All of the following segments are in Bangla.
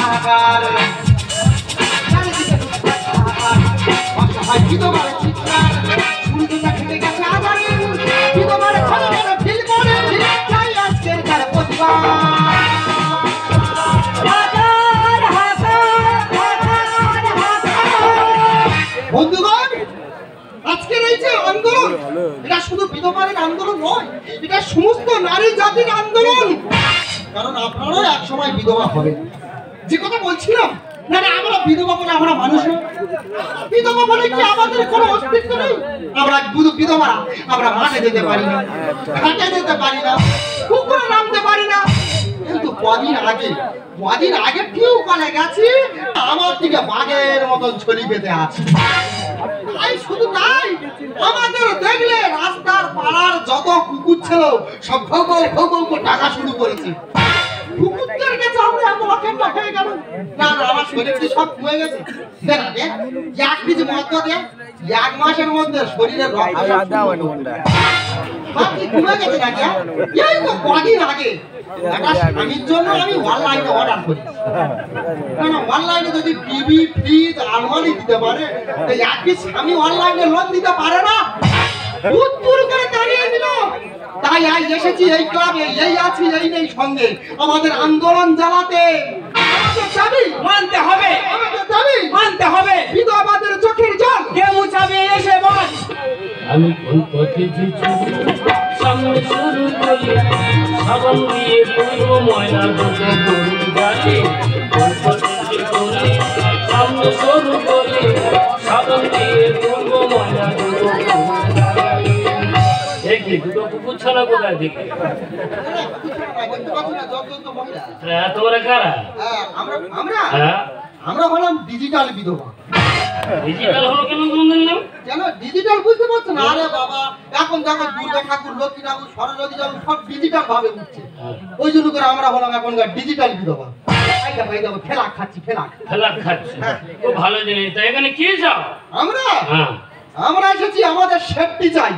হাহাকার বিধবার চিৎকার শুনতে না খেতে গেছে আধারে বিধবার খবরের ফিল করে চাই আজকের তার প্রতিবাদ বন্ধুগণ আজকের এই যে আন্দোলন এটা শুধু বিধবারের আন্দোলন নয় এটা সমস্ত নারী জাতির আন্দোলন কারণ আপনারাও এক সময় বিধবা হবেন যে কথা বলছিলাম না না আমরা বিধবা বলে আমরা মানুষ বিধবা বলে কি আমাদের কোনো অস্তিত্ব নেই আমরা বিধবা আমরা মাঠে যেতে পারি না ঘাটে যেতে পারি না পুকুরে নামতে পারি না কিন্তু কদিন আগে কেউ বলে গেছি আমার দিকে বাঘের মতন ছড়ি পেতে আছে তাই শুধু তাই আমাদের দেখলে রাস্তার পাড়ার যত কুকুর ছিল সব ভগল টাকা শুরু করেছে কুকুরদের কাছে আমরা এত অকেন্দ্র হয়ে গেল না আমার শরীরটি সব কমে গেছে এক কেজি মদ দে এক মাসের মধ্যে শরীরের রক্ত কমে গেছে না এই তো কদিন আগে স্বামীর জন্য আমি অনলাইনে অর্ডার করি কারণ অনলাইনে যদি টিভি ফ্রিজ আলমারি দিতে পারে একটি স্বামী অনলাইনে লোন দিতে পারে না উত্তর করে দাঁড়িয়ে দিল তাই আজ এসেছি এই ক্লাবে এই আছি এই নেই সঙ্গে আমাদের আন্দোলন জ্বালাতে আমাদের দাবি মানতে হবে আমাদের দাবি মানতে হবে বিধবাদের চোখের জল কে মুছাবে এসে বল আমি কোন পথে যে সামনে শুরু করি সাবান দিয়ে পুরো ময়লা দুটো গরু গাছে কোন পথে যে করি সামনে শুরু করি সাবান দিয়ে পুরো ময়লা দুটো দেখি দুটো কুকুর ছানা কোথায় দেখি তোমরা কারা আমরা হলাম ডিজিটাল বিধবা ডিজিটাল হলো কেন তোমাদের নাম কেন ডিজিটাল বুঝতে পারছো না আরে বাবা এখন দেখো দুর্গা ঠাকুর লক্ষ্মী ঠাকুর সরস্বতী ঠাকুর সব ডিজিটাল ভাবে উঠছে ওই জন্য করে আমরা হলাম এখনকার ডিজিটাল বিধবা খেলা খাচ্ছি খুব ভালো জিনিস তাই এখানে কি চাও আমরা এসেছি আমাদের সেফটি চাই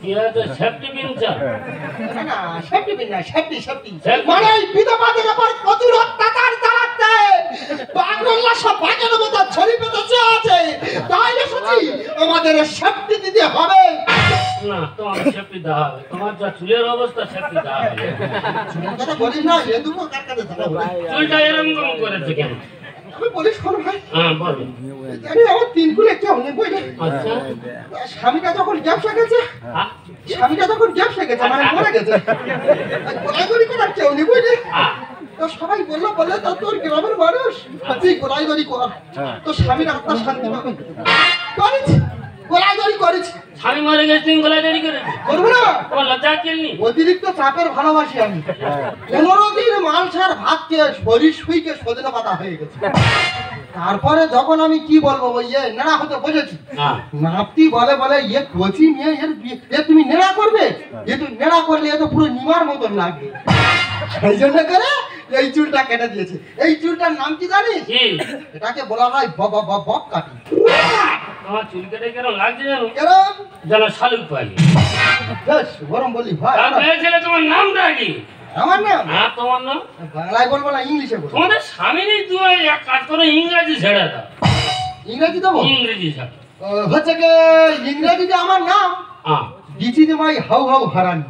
কি আছে সেফটি পিন চাও না সেফটি পিন না সেফটি মানে বিধবাদের উপর প্রচুর অত্যাচার চালাচ্ছে বাংলা সব বাগের মতো ছড়ি পেতেছে আছে তাই এসেছি আমাদের সেফটি দিতে হবে না তোমার সেফটি দাও হবে তোমার যা চুলের অবস্থা সেফটি দাও হবে চুলের কথা বলিস না এদুকো কার কাছে দাও চুলটা এরকম করেছে কেন আমি বলিস কোন ভাই বলো জানি আমার তিন কুলে কেউ নেই বুঝলি আচ্ছা স্বামীটা যখন গ্যাপসা গেছে মানে মরে গেছে গোলাইগড়ি করার কেউ নেই বুঝলি তো সবাই বললো তো তোর গ্রামের মানুষ তুই গোলাইগড়ি কর তো স্বামীর আত্মা শান্তি পাবে গোলাইগড়ি করেছি স্বামী মরে গেছে তুমি গোলাইগড়ি করে করবো না তোমার লজ্জা কেননি অতিরিক্ত চাপের ভালোবাসি আমি 15 দিন মালসার ভাত খেয়ে শরীর শুইকে সজনে পাতা হয়ে গেছে তারপরে যখন আমি কি বলবো নেড়া হতে বসেছি নাপতি বলে কচি নিয়ে তুমি নেড়া করবে তুই নেড়া করলে এ তো পুরো নিমার মতন লাগবে সেই জন্য করে এই চুলটা কেটে দিয়েছে এই চুলটার নাম কি জানিস এটাকে বলা হয় বব কাটি আমার চুল কেটে কেন লাগছে জানো কেরম যেন শালুক পাই বেশ গরম বলি ভাই ছেলে তোমার নামটা কি আমার নাম তোমার নাম বাংলায় বলবো না ইংলিশে বলবো তোমাদের স্বামীর তুমি এক কাজ করো ইংরেজি ছেড়ে দাও ইংরেজি দেবো ইংরেজি ছাড়ো হচ্ছে কি ইংরেজিতে আমার নাম দিছি যে ভাই হাউ হারানি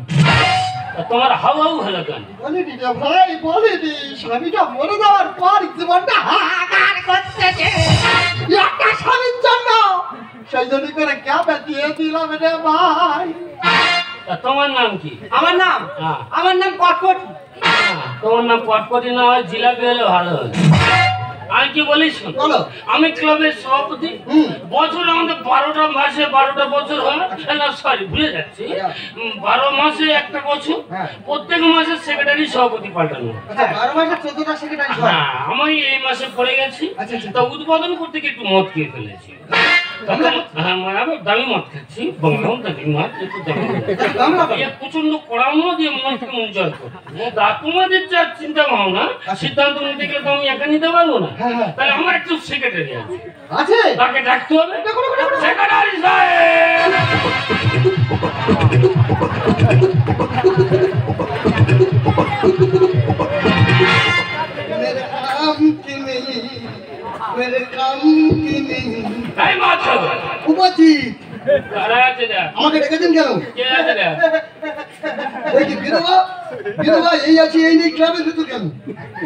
তোমার হাউ হলো কেন বলে দি ভাই বলে দি স্বামীটা মরে যাওয়ার পর জীবনটা হাহাকার করতেছে একটা স্বামীর জন্য সেই জন্য করে ক্যাপে দিয়ে দিলাম রে ভাই তোমার নাম কি আমার নাম কটকটি তোমার নাম কটকটি না হয় জিলাপি হলে ভালো হয় আমি কি বলিস আমি ক্লাবের সভাপতি বছর আমাদের 12টা মাসে 12টা বছর হয় না সরি ভুলে যাচ্ছি 12 মাসে একটা বছর প্রত্যেক মাসে সেক্রেটারি সভাপতি পাল্টানো 12 মাসে 14টা সেক্রেটারি আমি এই মাসে পড়ে গেছি তা উদ্বোধন করতে গিয়ে একটু মদ খেয়ে ফেলেছি দামি মদ খাচ্ছি দামি মদ প্রচন্ড কড়ানো দিয়ে মনকে মন জয় করবো তোমাদের যা চিন্তা ভাবনা সিদ্ধান্ত নিতে গেলে তো আমি একা নিতে পারবো না তাহলে আমার একটু সেক্রেটারি আছে তাকে ডাকতে হবে সেক্রেটারি সাহেব काम की नहीं मेरे काम की नहीं এই মাছ উপস্থিত কারা আছে না আমাকে ডেকেছেন কেন কে আছে না এই যে বিধবা এই আছে এই নেই ক্লাবে দুটো কেন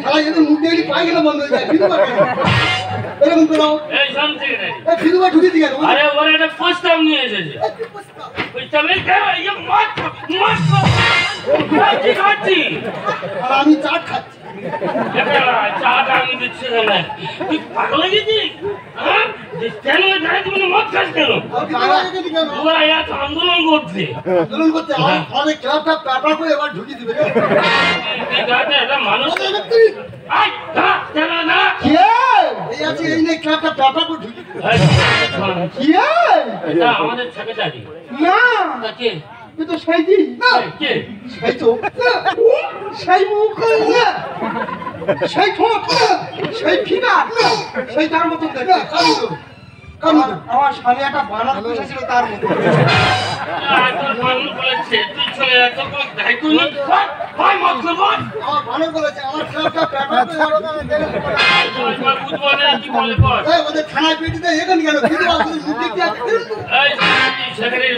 সারা এদের মুখ দিয়ে পায়খানা বন্ধ হয়ে যায় বিধবা কেন এরকম করো এই শান্তি রে এই বিধবা ঢুকে দিয়ে কেন আরে ওরে একটা প্রস্তাব নিয়ে এসেছে প্রস্তাবে এই মাছ কি খাচ্ছি আর আমি চা খাচ্ছি চাটা আমি দিচ্ছি না তুই পাগল হয়ে গেছিস হ্যাঁ কেন জানি তুমি মদ খাস কেন ওরা এত আন্দোলন করছে আন্দোলন করতে আমাদের ক্লাবটা পেপা করে এবার ঢুকিয়ে দিবে এটা মানুষ আই দাঁড়া দাঁড়া দাঁড়া এই আছে এই নেই ক্লাবটা পেপা করে ঢুকিয়ে দিবে এটা আমাদের সেক্রেটারি না কে তুই তো সাইজি না কে সেই তো সেই মুখ না সেই ঠোঁট না সেই ফিনা না সেই তার মতন দেখতে আমার স্বামী একটা বানার পেশা ছিল তার মতো তোর মানুষ বলেছে তুই চলে এত কোনো দায়িত্ব নেই ভাই মত করবো আমার বানর বলেছে আমার ক্লাবটা পেপা বুঝবো না কি বলে বল ওদের থানায় পেটিতে এখানে গেল কিন্তু আমাদের মুখে কি আছে এই সেক্রেটারি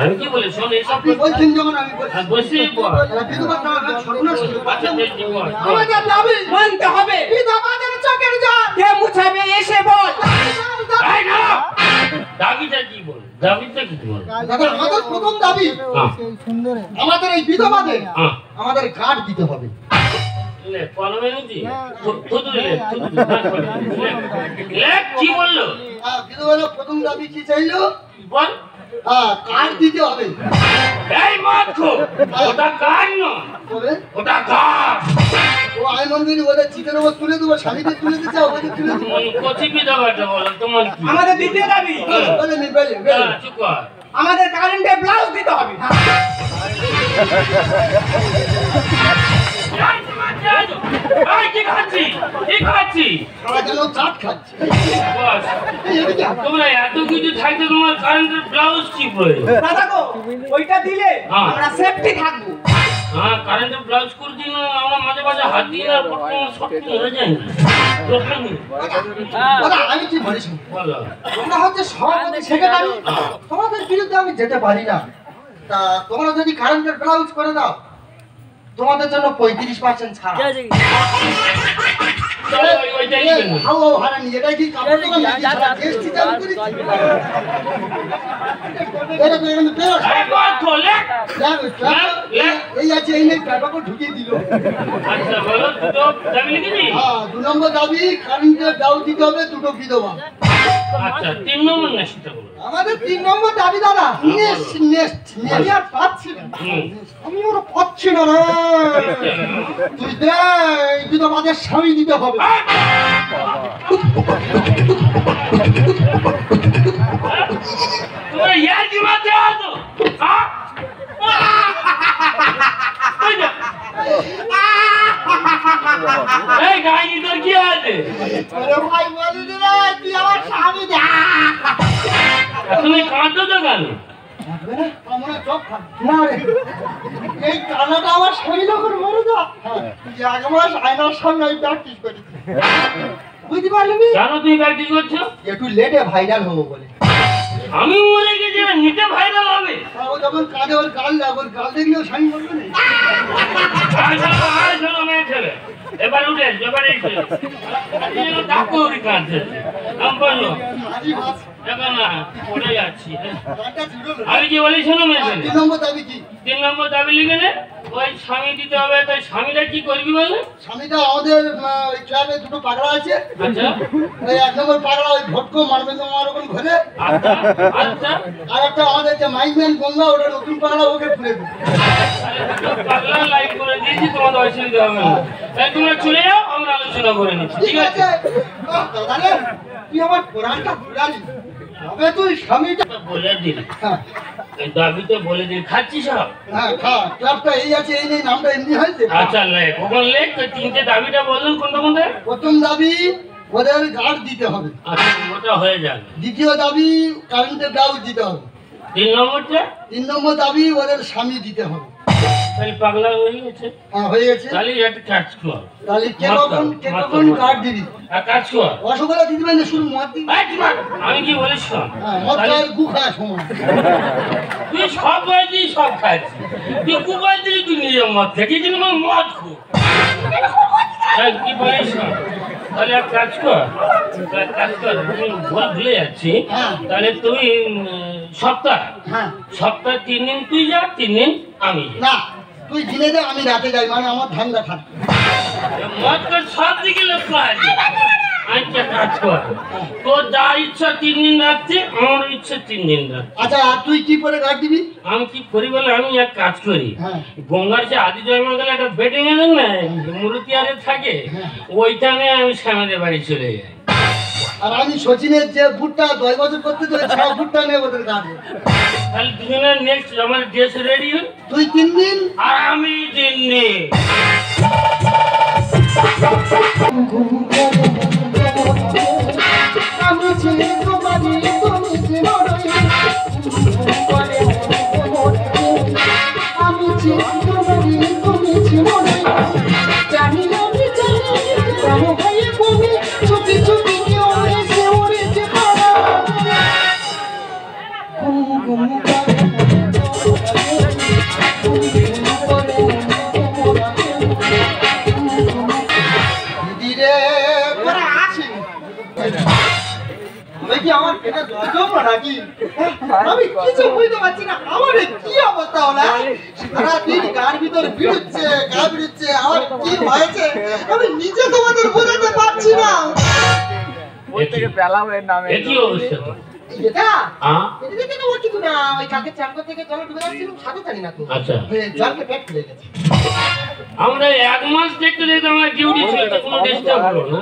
আমি কি বলে শোন এইসব আপনি বলছেন যখন আমি বলছি বসে পড় বিধবা না সর্বনাশ আচ্ছা দেখি বল আমাদের দাবি মানতে হবে বিধবাদের চোখের জল কে মুছাবে এসে বল এই না দাবিটা কি বল দাবিটা কি বল দাদা আমাদের প্রথম দাবি আমাদের এই বিধবাদের আমাদের কার্ড দিতে হবে লে কলমে নুজি থুতু লে লে কি বললো বিধবাদের প্রথম দাবি কি চাইলো বল কার্ড দিতে হবে এই মাখো ওটা কার না ওটা কার ও আই মন্দির ওদের চিতের উপর তুলে দেবো স্বামীদের তুলে দিতে ওদের তুলে দেবো কচি বিধবাটা বলো তোমার কি আমাদের দ্বিতীয় দাবি চুপ কর আমাদের কারেন্টে ব্লাউজ দিতে হবে কি খাচ্ছি কি খাচ্ছি সারা যেন চাট খাচ্ছে বস তোমরা এত কিছু থাকতে তোমার কারেন্টের ব্লাউজ কি প্রয়োজন দাদা গো ওইটা দিলে আমরা সেফটি থাকবো হ্যাঁ কারেন্টের ব্লাউজ করে দিন আমরা মাঝে মাঝে হাত দিই না পড়তে শক্ত হয়ে যায় দাদা আমি কি বলিস বলো তোমরা হচ্ছে সভাপতি সেক্রেটারি তোমাদের বিরুদ্ধে আমি যেতে পারি না তা তোমরা যদি কারেন্টের ব্লাউজ করে দাও তোমাদের জন্য 35% ছাড় ওইটাই হাও হারানি এটা কি কাপড় দোকান নাকি সারা দেশ কি চালু করেছি এটা তো এখানে বেরো এই আছে এই নেই পেপারকে ঢুকিয়ে দিল আচ্ছা বলো দুটো দাবি লিখেছি দু নম্বর দাবি কারেন্টের ব্লাউজ দিতে হবে দুটো বিধবা আচ্ছা 3 নম্বর নেক্সটটা বলো আমাদের 3 নম্বর দাবি দাদা নেক্সট আমি আর পাচ্ছি না আমি ওরা পাচ্ছি না রে তুই দে বিধবাদের স্বামী দিতে হবে তোমরা ইয়ার কি মারতে আছো হ্যাঁ এই গাইনি তোর কি আছে আরে ভাই বলি রে তুই আমার স্বামী দে তুমি কাঁদছো তো কেন আমরা চোখ না রে এই কানাটা আমার স্বামী যখন মরে যা তুই এক মাস আয়নার সামনে আমি প্র্যাকটিস করি বুঝতে পারলি জানো তুমি প্র্যাকটিস করছো একটু লেটে ভাইরাল হবো বলে আমি মরে গেছি নিতে ভাইরাল হবে ও যখন কাঁদে ওর গাল দেখলেও স্বামী বলবে না শোনো মেয়ে ছেলে এবার উঠে এবার এসে ডাকো উঠে কাঁদছে আমি বললো দেখো না পড়ে যাচ্ছি আমি কি বলি শোনো মেয়ে ছেলে 3 নম্বর দাবি কি 3 নম্বর দাবি লিখে নে ওই স্বামী দিতে হবে তাই স্বামীরা কি করবি বলে স্বামীটা আমাদের ওই ক্লাবে দুটো পাগলা আছে আচ্ছা ওই 1 নম্বর পাগলা ওই ভটকো মারবে তোমার ওখানে ঘরে আচ্ছা আচ্ছা আর একটা আমাদের যে মাইকম্যান গঙ্গা ওটা নতুন পাগলা ওকে ফুলে দেবে পাগলা লাইক করে দিয়েছি তোমাদের অসুবিধা হবে না তাই তোমরা চলে যাও আমরা আলোচনা করে নিচ্ছি ঠিক আছে দাদা তুই আমার কোরআনটা ঘুরালি তবে তুই স্বামীটা বলে দিন হ্যাঁ এই দাবিতে বলে দিন খাচ্ছি সব হ্যাঁ খা ক্লাবটা এই আছে এই নেই নামটা এমনি হয়েছে আচ্ছা লেখ কখন লেখ তো তিনটে দাবিটা বলুন কোনটা কোনটা প্রথম দাবি ওদের গার্ড দিতে হবে আচ্ছা ওটা হয়ে যাবে দ্বিতীয় দাবি কারেন্টের ব্লাউজ দিতে হবে 3 নম্বরটা 3 নম্বর দাবি ওদের স্বামী দিতে হবে তাহলে পাগলা হয়ে গেছে। হয়ে গেছে। তাহলে একটা কাজ কর, তাহলে কেমন কার্ড দিবি? এক কাজ কর, রসগোল্লা দিতে পারি না, শুধু মদ দিবি। আমি কি বলিস শোন, মদ খাই গু খায় সময়। তুই সব বাড়িতে সব খাচ্ছিস, তুই কুপাই দিলি, তুই নিজে মদ খেয়ে কিন্তু মদ খু কি বলিস শোন। তাহলে এক কাজ কর, আমি ভুলে যাচ্ছি। তাহলে তুই সপ্তাহে 3 দিন তুই যা, 3 দিন আমি না। তুই দিনে দে, আমি রাতে যাই, মানে আমার ধান্দা খারাপ। মদ করে সব দিকে লোক আছে। একটা কাজ কর, তোর যা ইচ্ছা 3 দিন রাখতে, আমার ইচ্ছা 3 দিন রাখতে। আচ্ছা, আর তুই কি করে কার্ড দিবি? আমি কি করি বলে, আমি এক কাজ করি, গঙ্গার যে আদি জয়মা গেলে একটা বেটিং এলেন না, মুরুতি আরে থাকে, ওইখানে আমি শ্যামাদের বাড়ি চলে যাই। আর আমি সচিনের যে বুটটা 10 বছর করতে চলে, 6 বুটটা নেই ওদের কার্ড। তাহলে দুজনের নেক্সট আমার ড্রেস রেডি, তুই 3 দিন আর আমি 3 দিন। আমি ছেলে তোমারি, তুমি চিরই। আমি ছেলে তোমারি, তুমি চিরই। জানি আমি জানি, কেন হয়ে তুমি চুপি চুপি কেউ এসে উড়েছে পারা। ঘুম ঘুম দিদিরে তোরা আছিস? কি আমার পেটে জল নাকি? আমি কিছু বুঝতে পারছি না, আমার কি অবস্থা হলো? সারাদিন গার ভিতরে বিড়ুচ্ছে, গা বিড়ুচ্ছে, আমার কি হয়েছে আমি নিজে তোমাদের বোঝাতে পারছি না। ওই থেকে বেলামের নামে কি অবস্থা? এটা হ্যাঁ, এটা দেখে ওর কিছু না, ওই কালকে চান করতে গিয়ে জল ডুবে যাচ্ছিল, সাথে জানি না তো। আচ্ছা, জলকে পেট ফুলে গেছে। আমরা 1 মাস দেখতে দেখতে আমার ডিউটি ছিল, কোনো ডিস্টার্ব হলো না।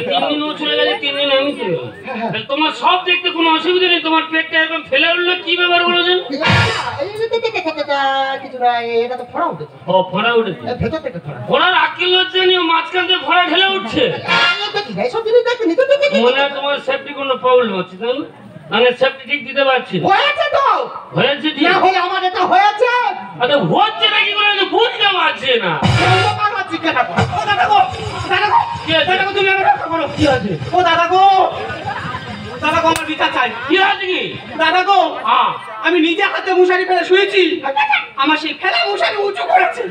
3 দিন ও চলে গেছে, 3 দিন আমি চলে গেলাম। তাহলে তোমার সব দেখতে কোনো অসুবিধা নেই, তোমার পেটটা একদম ফেলে উঠলো, কি ব্যাপার বলেছেন? কিছু না, এটা তো ফোড়া উঠেছে। ও, ফোড়া উঠেছে। ভেতর থেকে ফোড়া। ফোড়ার আকিল হচ্ছে নি, মাঝখান থেকে ফোড়া ঢেলে উঠছে। এইসব জিনিস দেখতে নিতে মনে হয় তোমার সেফটি কোনো প্রবলেম হচ্ছে, তাই না? মানে সেফটি ঠিক দিতে পারছি না। হয়েছে তো, হয়েছে ঠিক না হলে আমার এটা হয়েছে। আচ্ছা, হচ্ছে নাকি করে তো বুঝতে পারছি না। কি আছে? তুমি আমার রক্ষা করো। কি আছে? ও দাদা গো, দাদা গো, আমার বিচার চাই। কি আছে কি? দাদা গো, হ্যাঁ, আমি নিজে হাতে মশারি ফেলে শুয়েছি, আমার সেই ফেলা মশারি উঁচু করেছে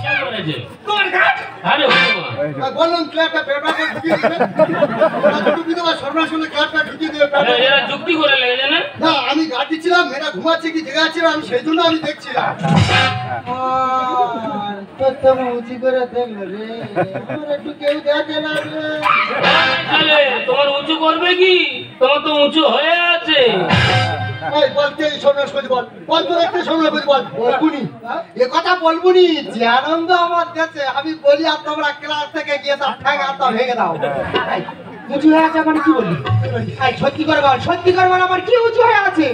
কে করেছে? তোমার ঘাট। আরে ভগবান, বললাম ক্লাবটা পেপারটা ঢুকিয়ে দিবে, টুপি দেওয়া সর্বনাশ হলে ক্লাবটা ঢুকিয়ে দেবে। এরা যুক্তি করে লেগেছে না? না, আমি গাড়ি দিচ্ছিলাম, মেয়েরা ঘুমাচ্ছে কি জেগে আছে, আমি সেই জন্য আমি দেখছিলাম। উঁচি করে দেখলো রে, আমার একটু কেউ দেখে না রে। তাহলে তোমার উঁচু করবে কি? তোমার তো উঁচু হয়ে আছে। এই বলতে সর্বনাশ করে বল, বল তো একটু সর্বনাশ করে বল। বলবুনি, এ কথা বলবুনি, যে আনন্দ আমার কাছে, আমি বলি আর তোমরা ক্লাস থেকে গিয়ে তার ঠ্যাং হাতটা ভেঙে দাও। উঁচু হয়ে আছে মানে কি বললি? সত্যি করে বল, সত্যি করে বল, আমার কি উঁচু হয়ে আছে?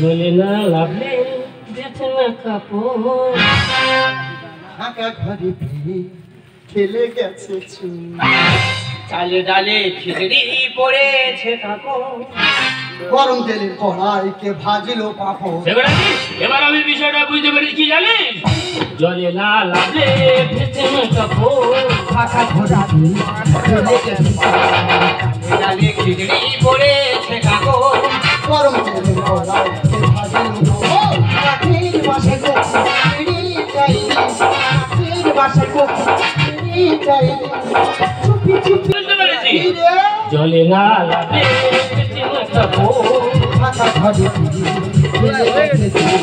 বলে না লাগলে যেতে না কাপড়, ফাঁকা ঘরে ফিরে খেলে গেছে চুল। চালে ডালে খিচড়ি পড়েছে কাকো, গরম তেলের কড়াই কে ভাজলো পাপড়। সেগুলো কি? এবার আমি বিষয়টা বুঝতে পেরেছি, কি জানিস? জলে না লাগলে যেতে না কাপড়, ফাঁকা ঘরে ফিরে খেলে গেছে চুল। ডালে খিচড়ি পড়েছে কাকো, গরম তেলের কড়াই কে ভাজলো পাপড়। রাতের বাসে গোপি চাই, রাতের বাসে গোপি চাই, চুপি চুপি বুঝতে পেরেছি? ফিরে জলে না লাগলে যেতে না কাপড়। ফাঁকা ঘরে ফিরে খেলে গেছে চুল।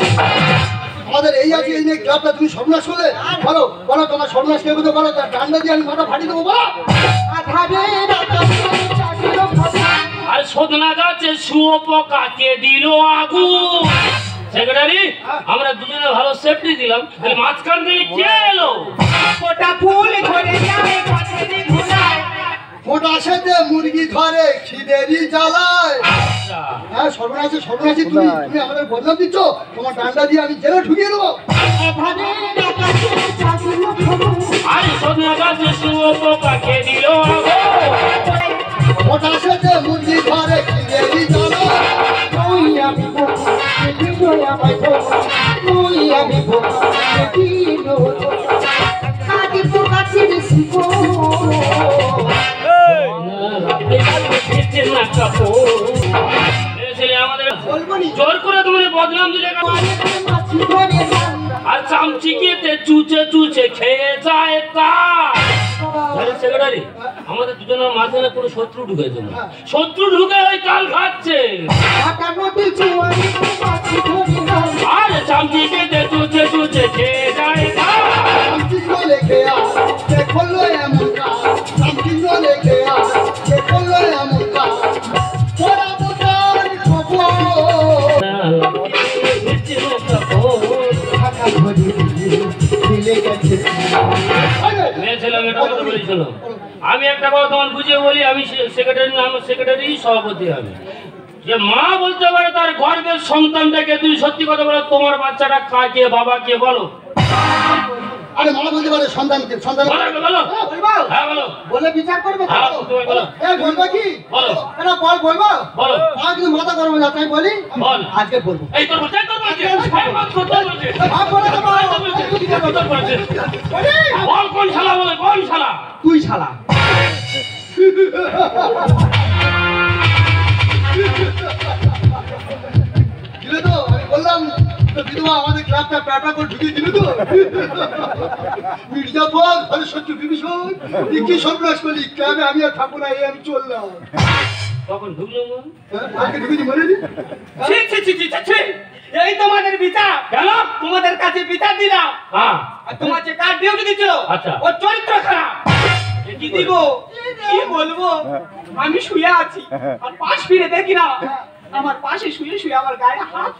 আমাদের এই আছে, এই নিয়ে ক্লাবটা তুমি সর্বনাশ করলে। বলো বলো, তোমার সর্বনাশ কে বলো, তার ডান্ডা দিয়ে আমি মাথা ফাটিয়ে দেবো। বলো আর সদনা গাছে শুয়োপোকা কে দিল আগুন। সেক্রেটারি, আমরা দুজনে ভালো সেফটি দিলাম, তাহলে মাঝখান থেকে কে এলো? ওটা ফুল ধরে যায় পথে ঘুরায়, ফোটা সেতে মুরগি ধরে খিদেরই জ্বালায়। আচ্ছা, হ্যাঁ, সর্বনাশী সর্বনাশী, তুমি তুমি আমাদের বদনাম দিচ্ছ। তোমার ডান্ডা দিয়ে আমি জেলে ঢুকিয়ে দেবো। আর সদনা গাছে শুয়োপোকা কে দিল আগুন। ফোটা সেতে মুরগি ধরে খিদেরই জ্বালায়। তুই আমি তুই আমি বোকা দিলো কাটি পোকা ছিড়েছি গো জোর করে তোমার বদনাম দিলে আর চামচিকেতে চুচে চুচে খেয়ে যায় তা সেক্রেটারি আমাদের দুজনের মাঝখানে পুরো শত্রু ঢুকেছে শত্রু ঢুকে ওই কাল খাচ্ছে আর চামচিকেতে চুচে চুচে খেয়ে যায় তা আমি একটা কথা তোমার বুঝিয়ে বলি আমি সেক্রেটারি নাম সেক্রেটারি সভাপতি আমি যে মা বলতে পারে তার গর্বের সন্তানটাকে তুমি সত্যি কথা বলো তোমার বাচ্চাটা কাকে বাবা কে বলো আরে মা বলতে পারে সন্তানকে সন্তান বলো হ্যাঁ বলো বলে বিচার করবে তুমি বলো বলবো কি বলো এটা বলবো বলো আজ মাথা গরম হয়ে যাচ্ছে আমি বলি বল আজকে বলবো এই তোর বলছে বল কোন শালা বলে কোন শালা তুই শালা দিলে তো আমি বললাম তো বিধবা আমাদের ক্লাবটা প্যাটা করে ঢুকিয়ে দিলে তো মির্জাফর ঘরে সহ্য বিভীষণ কি সন্ত্রাস করলি ক্লাবে আমি আর থাকবো না এই আমি চললাম তখন ঢুকলো আজকে ঢুকেছি মনে নি এই তোমাদের বিচার কেন তোমাদের কাছে বিচার দিলাম হ্যাঁ আর তোমার যে কার্ড ডিউটি দিচ্ছিল আচ্ছা। ওর চরিত্র খারাপ কি দিব কি বলবো আমি শুয়ে আছি আর পাশ ফিরে দেখি না আমার পাশে শুয়ে শুয়ে আমার গায়ে হাত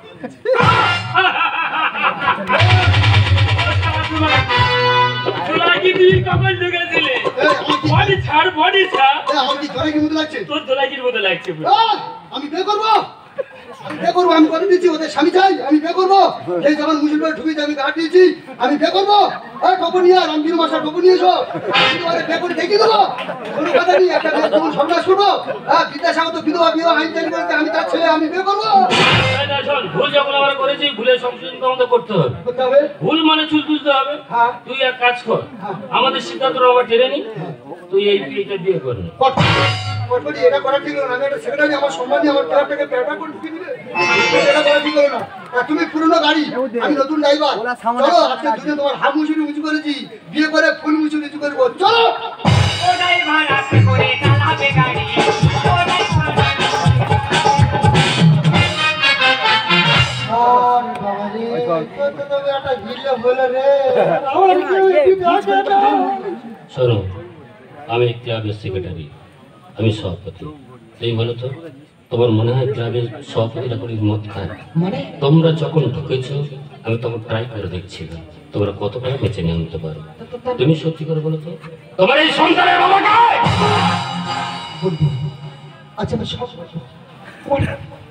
আমি বিয়ে করবো আমি করে দিচ্ছি ওদের স্বামী চাই আমি বিয়ে করবো এই যখন মুসলিমের ঢুকেছি আমি গাড়ি দিয়েছি আমি বিয়ে করবো টপর নিয়ে রামগির মাসা টপর নিয়ে এসো বিয়ে করে দেখিয়ে দেবো কোনো কথা নেই একটা যখন সন্ন্যাস করবো বিদ্যাসাগর তো বিধবা বিধবা আইন চালু করেছে আমি তার ছেলে আমি বিয়ে করবো ভুল যখন আমরা করেছি ভুলের সংশোধন তো আমাদের করতে হবে ভুল মানে চুল তুলতে হবে তুই এক কাজ কর আমাদের সিদ্ধান্ত আমরা টেনে নি তুই এইটা বিয়ে করবি এটা করা ঠিক হলো না আমি একটা সেক্রেটারি আমার সম্মান দিয়ে আমার ক্লাবটাকে প্যাটা করে ঢুকিয়ে দিলে এটা করা ঠিক হলো না তুমি পুরনো গাড়ি আমি নতুন ড্রাইভার চলো আজকে দুজন তোমার হাত মুছুরি উঁচু করেছি বিয়ে করে ফুল মুছুরি উঁচু করবো চলো ও ড্রাইভার আজকে করে চালাবে গাড়ি ও ড্রাইভার শোনো আমি ক্লাবের সেক্রেটারি আমি সভাপতি এই বলো তো তোমার মনে হয় ক্লাবের সভাপতিরা করে মদ খায় তোমরা যখন ঢুকেছো আমি তখন ট্রাই করে দেখছিলাম তোমরা কতটা বেঁচে নিয়ে আনতে পারো তুমি সত্যি করে বলো তো তোমার এই সন্তানের বাবাকে আচ্ছা আমি সব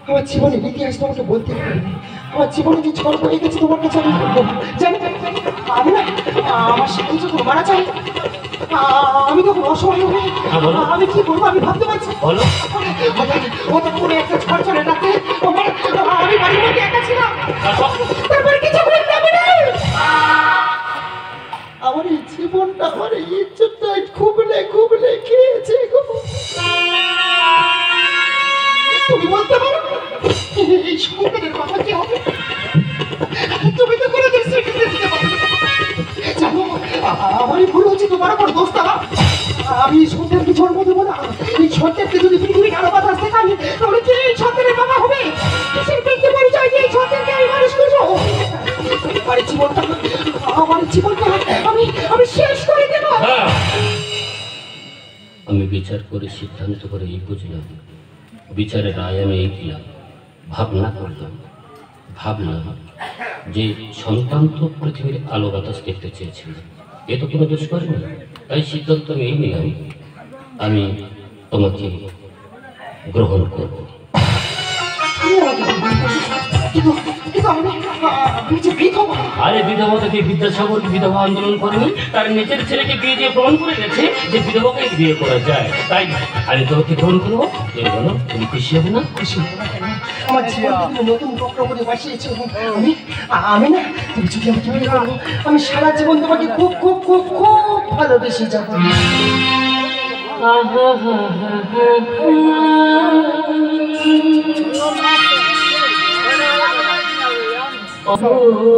আমার জীবনের ইতিহাস তোমাকে বলতে হবে আমার জীবনে যে ঝড় হয়ে গেছে তোমার কাছে আমি বলবো জানি আমি না আমার স্বামী যখন মারা যায় আমি তখন অসহায় হয়ে আমি কি করবো আমি ভাবতে পারছি বলো ও তো করে একটা ঝড় চলে রাখে আমি বাড়ির মধ্যে একা ছিলাম তারপরে কিছু বলতে হবে না আমার এই জীবনটা আমার এই ইজ্জতটা খুবলে খেয়েছে তুমি বলতে পারো এই সন্তানের কথা কি হবে তুমি তো কোনো দিন স্বীকৃতি দিতে পারবে জানো আমারই ভুল হচ্ছে তোমার উপর দোষ দেওয়া আমি এই সন্তানকে জন্ম দেবো না এই সন্তানকে যদি পৃথিবীর আরো বাতাস দেখানি তাহলে কি এই সন্তানের বাবা হবে কিসের ব্যক্তি পরিচয় দিয়ে এই সন্তানকে আমি মানুষ করবো আমার জীবনটা আমি শেষ করে দেবো আমি বিচার করে সিদ্ধান্ত করে এই বুঝলাম বিচারের রায় আমি এই দিলাম ভাবনা করলাম যে সন্তান তো পৃথিবীর আলো বাতাস দেখতে চেয়েছিল এ তো কোনো দোষ করেনি তাই সিদ্ধান্ত আমি এই নিলাম আমি তোমাকে গ্রহণ করব। কিন্তু কিন্তু আমি যে বিধবা। আরে বিধবা থেকে বিদ্যাসাগর বিধবা আন্দোলন করেনি, তার নিজের ছেলেকে বিয়ে দিয়ে প্রমাণ করে গেছে যে বিধবাকে বিয়ে করা যায়। তাই আমি তোকে গ্রহণ করবো। বলো তুমি খুশি হবে না? খুশি আমার জীবন নতুন চক্র করে বসিয়েছে। আমি না তুমি যদি আমাকে বিয়ে করো, আমি সারা জীবন তোমাকে খুব খুব খুব খুব ভালোবেসে যাবো। Oh,